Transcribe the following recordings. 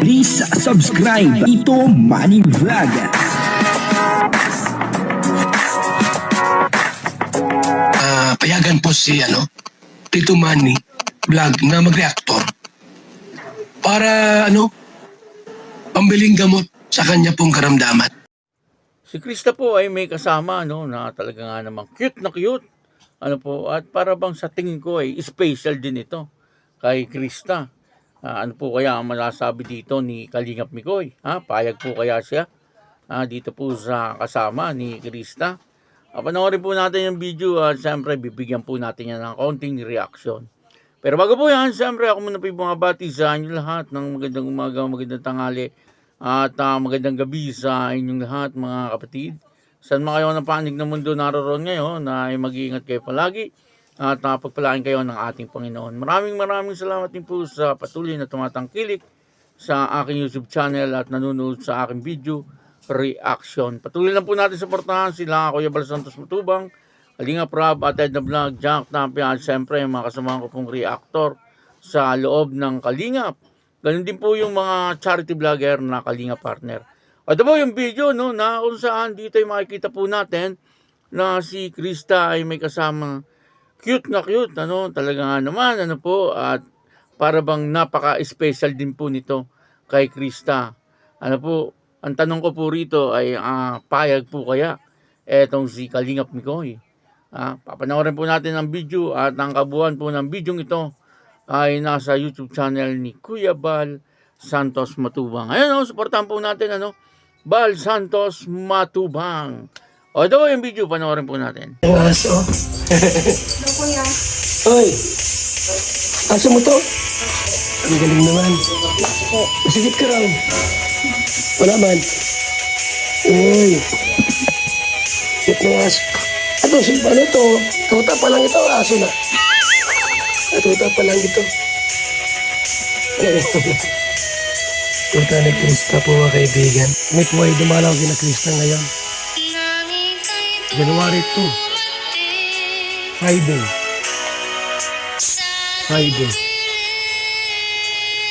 Please subscribe Tito Manny Vlog. Payagan po si Tito Manny Vlog na mag-reactor para pambiling gamot sa kanya pong karamdaman. Si Krista po ay may kasama na talaga nga namang cute na cute. At para bang sa tingin ko ay special din ito kay Krista. Ano po kaya ang masasabi dito ni Kalingap Mikoy? Payag po kaya siya dito po sa kasama ni Krista? Panoorin po natin yung video at siyempre bibigyan po natin yan ng konting reaction. Pero bago po yan, siyempre ako muna po yung bumabati sa inyo lahat ng magandang umaga, magandang tanghali at magandang gabi sa inyong lahat mga kapatid. Saan mga kayo ng panig ng mundo naroon ngayon na ay mag-iingat kayo palagi at pagpalain kayo ng ating Panginoon. Maraming salamat din po sa patuloy na tumatangkilik sa aking YouTube channel at nanonood sa aking video reaction. Patuloy lang po natin suportahan sila Kuya Bal Santos Matubang, Kalingap Rob at Ed na Vlog, Jack Tapia at siyempre mga kasamahan ko pong reactor sa loob ng Kalingap. Ganun din po yung mga charity vlogger na Kalingap partner. Ito po yung video na kung saan dito ay makikita po natin na si Krista ay may kasama cute na cute, talaga nga naman, at para bang napaka-special din po nito kay Krista. Ang tanong ko po rito ay, payag po kaya etong si Kalingap Mikoy? Papanoorin po natin ang video at ang kabuuan po ng video ito ay nasa YouTube channel ni Kuya Bal Santos Matubang. Ayun, suportahan po natin, Bal Santos Matubang. Ito po yung video, panoorin po natin. Aso? Ano kuya? Hoy! Aso mo to? Ang galing naman. Masigit ka raw. Wala man. Uy! Cute ng aso. Ano to? Tuta pa lang ito, aso na. Tuta pa lang ito. Tuta ni Krista po mga kaibigan. May po ay dumalaw kina Krista ngayon. January 2. Friday.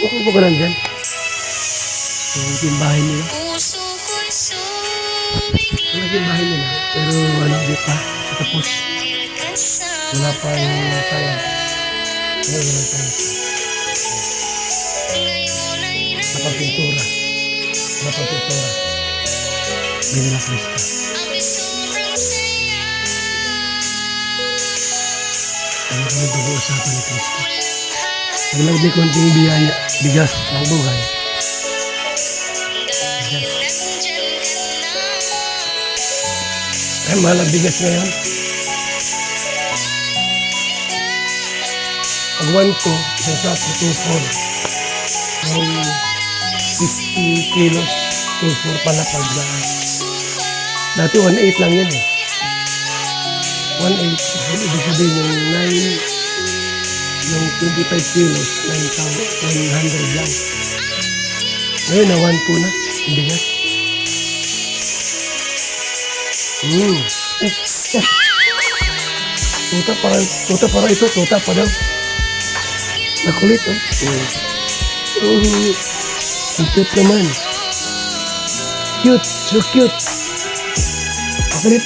Okay po ka lang dyan? Ito yung bahay nila. Ito yung bahay nila. Pero di pa. Tapos. Wala pa yung tayo. Wala tayo. Napapintura. Binila Krista. Ano kami pag-uusapan ni Krista? Paglag may konting biyaya, bigas ng buhay. Ay, mahal ang bigas ngayon. Pag 1-2, isang sapo, 2-4. Yung 50 kilos, 2-4 pala pag dati 1-8 lang yan 1-8, ibig sabihin yung 25 kilos, 900 lang. Ngayon na 1-2 na, hindi nga. Tuta pa daw. Nakulit ang cute naman. Cute, so cute. Nakulit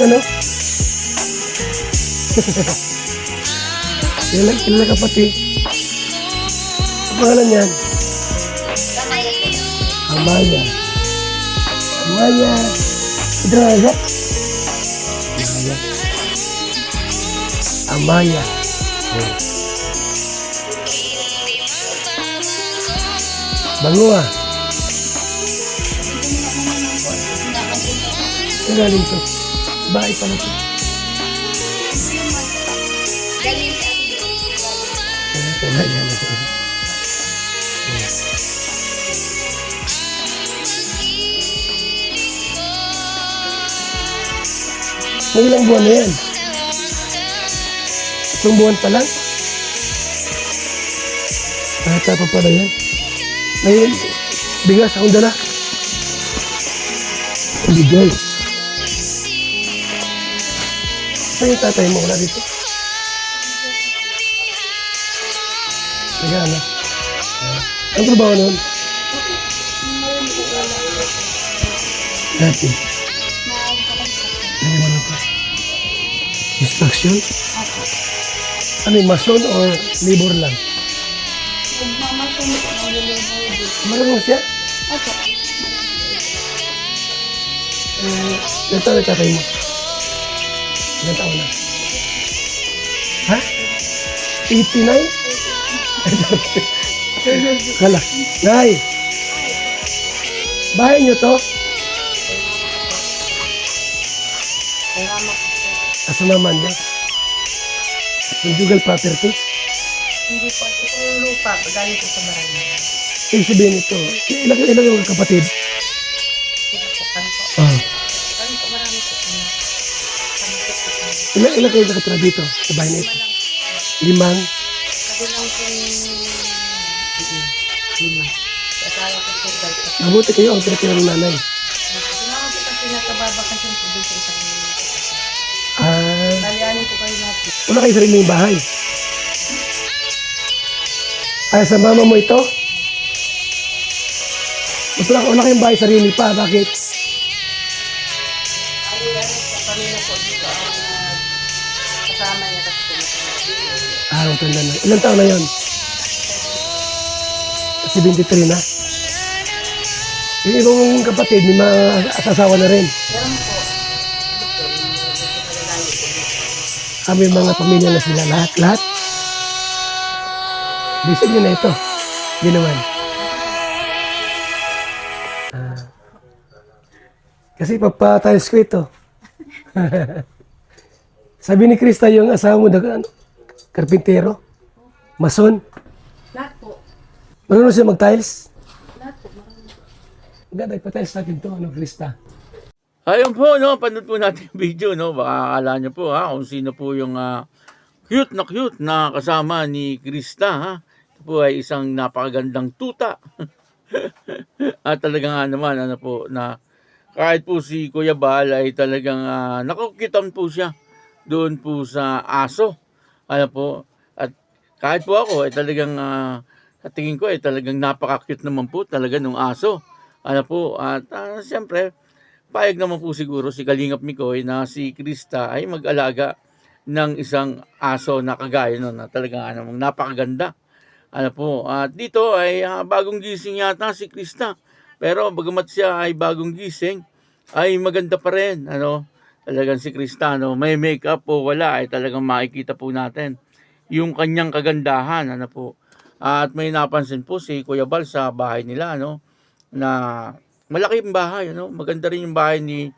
Kailan kapatid? Ang pangalan yan? Amaya. Idraga. Amaya. Bango Ang galing to. Bahay pa na to. May ilang buwan na yan? 3 buwan pa lang? Bata pa pala yan. Ngayon, bigas akong dala. Bigay. Saan yung tatay mo? Wala dito? Nagana. Ang trabaho nun? Dati. Ano mo pa? Construction? Ano yung mason or labor lang? Magmamasyon po ng delivery. Marunong siya? Opo. Ilan taon na tatay mo? Ilan taon na? Ha? 89? Kala. Nay! Bahay niyo to? Asa naman niya? Conjugal property? Hindi po. Ito yung lupa. Galing po sa barangay. Ibig sabihin ito, ilang yung kapatid? Sinusukan po. Ah. Galing po marami po. Ilang kayo nakatira dito sa bahay na ito? 5? Sabi lang po yung 5. Kasaya ko po guys. Mabuti kayo ang pinatira ng nanay. Ginawa po kasi nakababa kasi po dun sa isang Ah, Balianin po kayo natin. wala kayo sariling bahay. Ay, sa mama mo ito? Mas wala kayong bahay sarili pa. Bakit? Sa kanila po dito ang kasama niya kasi po. Ah, ang tanda na. Ilang taon na yun? 73 na. Yung ibang kapatid, may mga asasawa na rin. Meron po. May mga pamilya na sila. Lahat. Bisig nyo na ito. Hindi naman. Kasi papatiles ko ito. Sabi ni Krista, yung asawa mo, karpintero, mason. Lahat po. Marunong siya mag-tiles. Lahat po. Marami. Ganda, ipatiles natin ito, Krista. Ayun po, no, panood po natin yung video, no. Baka akala nyo po, ha, kung sino po yung cute na kasama ni Krista, ha. Ito po ay isang napakagandang tuta. At talaga nga naman, ano po, na kahit po si Kuya Bal ay talagang nakukitan po siya doon po sa aso. Ano po, at kahit po ako ay talagang sa tingin ko ay talagang napaka-cute naman po talaga ng aso. Ano po, at siyempre, payag naman po siguro si Kalingap Mikoy na si Krista ay mag-alaga ng isang aso na kagaya no, na talagang namang napakaganda. Ano po, at dito ay bagong gising yata si Krista. Pero bagamat siya ay bagong gising, ay maganda pa rin. Ano, talagang si Krista, no, may makeup o wala, ay talagang makikita po natin yung kanyang kagandahan. Ano po, at may napansin po si Kuya Bal sa bahay nila, no, na malaking bahay, ano, maganda rin yung bahay ni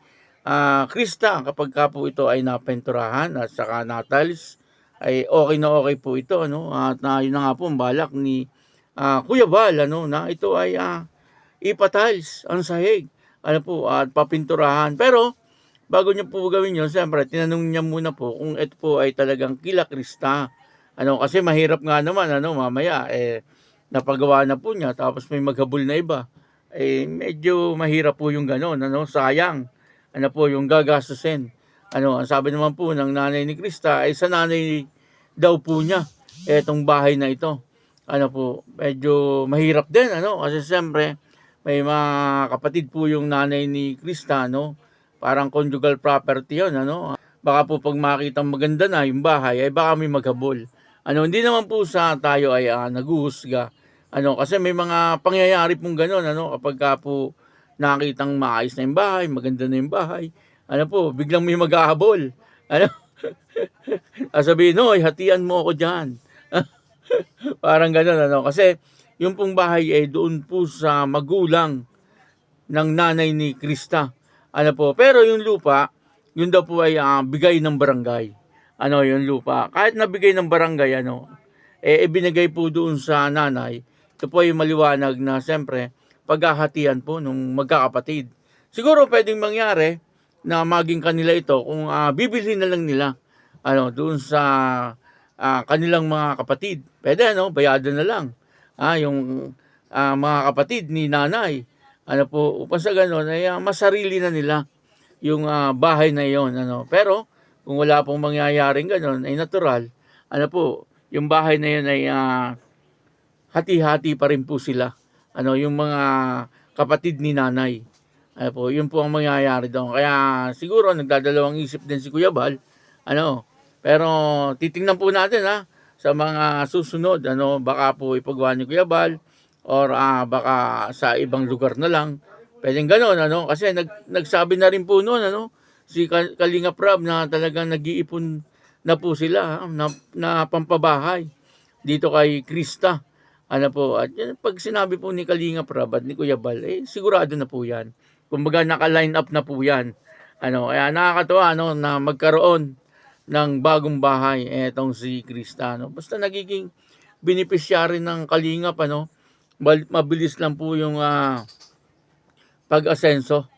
Krista kapag ka po ito ay napenturahan at saka na-tiles, ay okay po ito, ano, at yun na nga po ang balak ni Kuya Bal, ano, na ito ay ipa-tiles ang sahig, ano po, at papinturahan. Pero bago niya po gawin yun, siyempre tinanong niya muna po kung ito po ay talagang kila Krista, ano, kasi mahirap nga naman, ano, mamaya napagawa na po niya tapos may maghabol na iba, medyo mahirap po yung gano'n, ano, sayang, ano po, yung gagastusin. Ano, ang sabi naman po ng nanay ni Krista ay sa nanay daw po niya etong bahay na ito. Ano po, medyo mahirap din, ano, kasi siyempre may mga kapatid po yung nanay ni Krista, no, parang conjugal property yun, ano. Baka po pag makita maganda na yung bahay, ay baka may maghabol. Ano, hindi naman po sa tayo ay naguhusga. Ano, kasi may mga pangyayari pong gano'n, ano, kapag ka po nakitang maayos na yung bahay, maganda na yung bahay, ano po, biglang may maghahabol. Ano, sabihin, no, hatian mo ako dyan. Parang gano'n, ano, kasi yung pong bahay ay doon po sa magulang ng nanay ni Krista. Ano po, pero yung lupa, yun daw po ay bigay ng barangay. Ano, yung lupa, kahit nabigay ng barangay, ano, ibinigay po doon sa nanay. Ito po ay maliwanag na siyempre paghahatian po nung magkakapatid. Siguro pwedeng mangyari na maging kanila ito kung bibilhin na lang nila ano doon sa kanilang mga kapatid. Pwede, ano, bayadan na lang yung mga kapatid ni nanay. Ano po, upang sa gano'n ay masarili na nila yung bahay na yon, ano. Pero kung wala pong mangyayaring gano'n ay natural, ano po, yung bahay na yon ay hati-hati pa rin po sila. Ano, yung mga kapatid ni nanay. Ano po, yun po ang mangyayari doon. Kaya siguro nagdadalawang isip din si Kuya Bal. Pero titingnan po natin sa mga susunod, baka po ipagawa ni Kuya Bal or baka sa ibang lugar na lang. Pwedeng gano'n, kasi nagsabi na rin po noon, si Kalinga Prab na talagang nag-iipon na po sila na pampabahay dito kay Krista. At yan, pag sinabi po ni Kalinga Prab at ni Kuya Bal, sigurado na po yan. Kumbaga naka-line up na po yan. Kaya nakakatuwa na magkaroon ng bagong bahay etong si Krista. Basta nagiging beneficiary ng Kalingap, mabilis lang po yung pag-asenso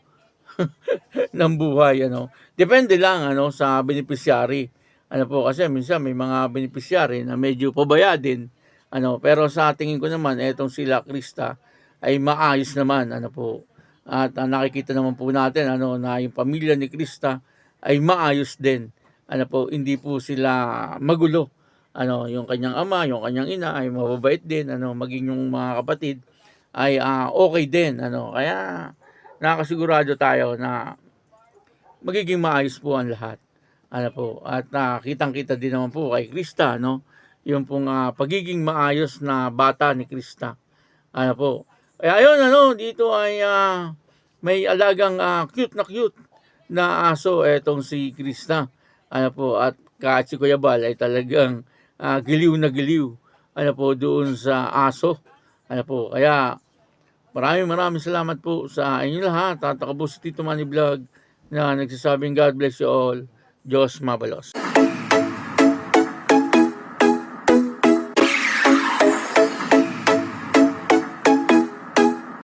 ng buhay. Depende lang sa beneficiary. Kasi minsan may mga beneficiary na medyo pabayadin. Pero sa tingin ko naman, etong sila Krista ay maayos naman. At nakikita naman po natin na yung pamilya ni Krista ay maayos din. Hindi po sila magulo. Yung kanyang ama, yung kanyang ina ay mababait din. Maging yung mga kapatid ay okay din. Kaya nakasigurado tayo na magiging maayos po ang lahat. At kitang-kita din naman po kay Krista, yung pong pagiging maayos na bata ni Krista. Kaya ayun, dito ay may alagang cute na aso etong si Krista. At kahit si Kuya Bal ay talagang giliw na giliw. Doon sa aso. Kaya maraming salamat po sa inyo lahat. At ako po si Tito Manny Vlog na nagsasabing God bless you all. Diyos mabalos.